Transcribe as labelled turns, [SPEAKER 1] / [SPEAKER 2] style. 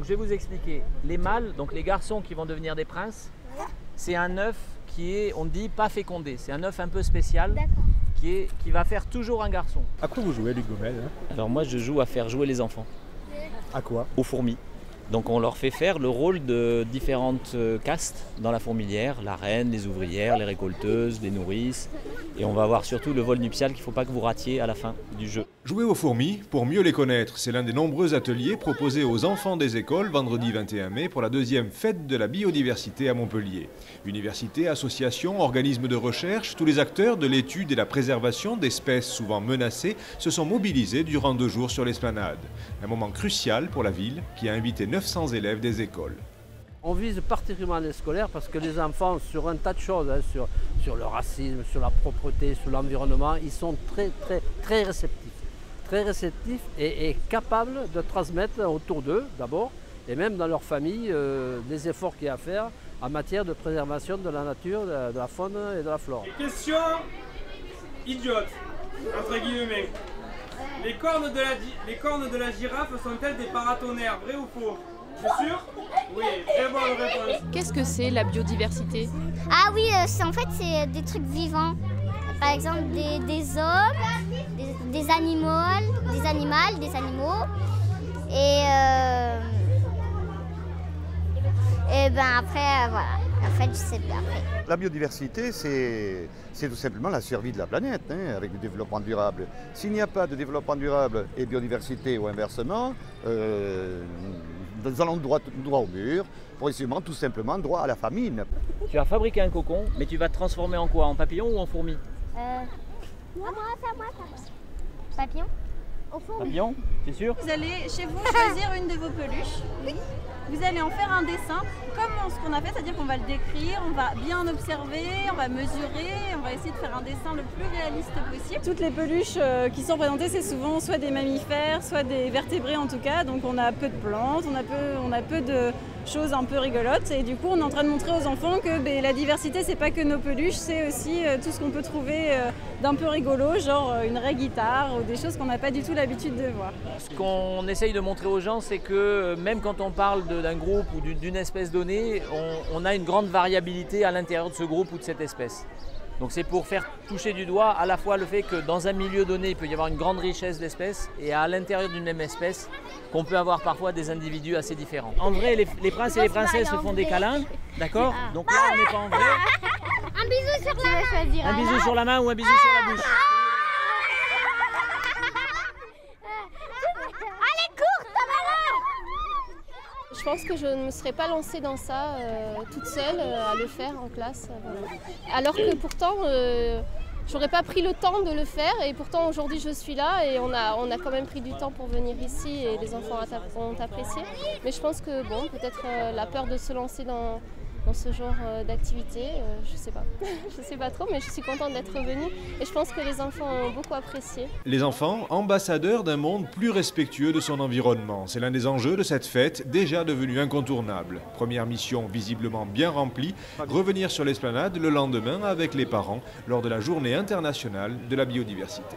[SPEAKER 1] Je vais vous expliquer. Les mâles, donc les garçons qui vont devenir des princes, c'est un œuf qui est, on dit, pas fécondé. C'est un œuf un peu spécial qui va faire toujours un garçon.
[SPEAKER 2] À quoi vous jouez, Luc Gomel, hein?
[SPEAKER 1] Alors moi, je joue à faire jouer les enfants.
[SPEAKER 2] À quoi?
[SPEAKER 1] Aux fourmis. Donc on leur fait faire le rôle de différentes castes dans la fourmilière, la reine, les ouvrières, les récolteuses, les nourrices. Et on va voir surtout le vol nuptial qu'il ne faut pas que vous ratiez à la fin du jeu.
[SPEAKER 3] Jouer aux fourmis pour mieux les connaître, c'est l'un des nombreux ateliers proposés aux enfants des écoles vendredi 21 mai pour la deuxième fête de la biodiversité à Montpellier. Universités, associations, organismes de recherche, tous les acteurs de l'étude et la préservation d'espèces souvent menacées se sont mobilisés durant 2 jours sur l'esplanade. Un moment crucial pour la ville qui a invité 900 élèves des écoles.
[SPEAKER 4] On vise particulièrement les scolaires parce que les enfants, sur un tas de choses, sur le racisme, sur la propreté, sur l'environnement, ils sont très réceptifs. Très réceptifs et capables de transmettre autour d'eux, d'abord, et même dans leur famille, des efforts qu'il y a à faire en matière de préservation de la nature, de la faune et de la flore.
[SPEAKER 5] Question idiote, entre guillemets. Les cornes de la girafe sont-elles des paratonnerres, vrai ou faux? C'est sûr? Oui, très bonne réponse.
[SPEAKER 6] Qu'est-ce que c'est la biodiversité?
[SPEAKER 7] Ah oui, en fait c'est des trucs vivants. Par exemple des hommes, des animaux, et ben après voilà. En fait je sais plus après.
[SPEAKER 8] La biodiversité c'est tout simplement la survie de la planète hein, avec le développement durable. S'il n'y a pas de développement durable et biodiversité ou inversement, nous allons droit au mur, progressivement tout simplement droit à la famine.
[SPEAKER 1] Tu vas fabriquer un cocon, mais tu vas te transformer en quoi? En papillon ou en fourmi?
[SPEAKER 7] Moi. Papillon? Au fond.
[SPEAKER 1] Papillon, c'est sûr?
[SPEAKER 6] Vous allez chez vous choisir une de vos peluches. Oui. Vous allez en faire un dessin, comme ce qu'on a fait, c'est-à-dire qu'on va le décrire, on va bien observer, on va mesurer, on va essayer de faire un dessin le plus réaliste possible. Toutes les peluches qui sont présentées, c'est souvent soit des mammifères, soit des vertébrés en tout cas, donc on a peu de plantes, on a peu de choses un peu rigolotes, et du coup on est en train de montrer aux enfants que la diversité c'est pas que nos peluches, c'est aussi tout ce qu'on peut trouver d'un peu rigolo, genre une vraie guitare ou des choses qu'on n'a pas du tout l'habitude de voir.
[SPEAKER 1] Ce qu'on essaye de montrer aux gens, c'est que même quand on parle d'un groupe ou d'une espèce donnée, on a une grande variabilité à l'intérieur de ce groupe ou de cette espèce. Donc c'est pour faire toucher du doigt à la fois le fait que dans un milieu donné, il peut y avoir une grande richesse d'espèces et à l'intérieur d'une même espèce, qu'on peut avoir parfois des individus assez différents. En vrai, les princes et les princesses se font des câlins, d'accord? Donc là, on n'est pas en vrai.
[SPEAKER 7] Un bisou sur la main.
[SPEAKER 1] Un bisou sur la main ou un bisou sur la bouche?
[SPEAKER 6] Je pense que je ne me serais pas lancée dans ça toute seule à le faire en classe. Voilà. Alors que pourtant, j'aurais pas pris le temps de le faire et pourtant aujourd'hui je suis là et on a quand même pris du temps pour venir ici et les enfants ont apprécié. Mais je pense que bon, peut-être la peur de se lancer dans ce genre d'activité, je sais pas. Je sais pas trop, mais je suis contente d'être venue et je pense que les enfants ont beaucoup apprécié.
[SPEAKER 3] Les enfants, ambassadeurs d'un monde plus respectueux de son environnement. C'est l'un des enjeux de cette fête, déjà devenue incontournable. Première mission visiblement bien remplie, revenir sur l'esplanade le lendemain avec les parents lors de la Journée internationale de la biodiversité.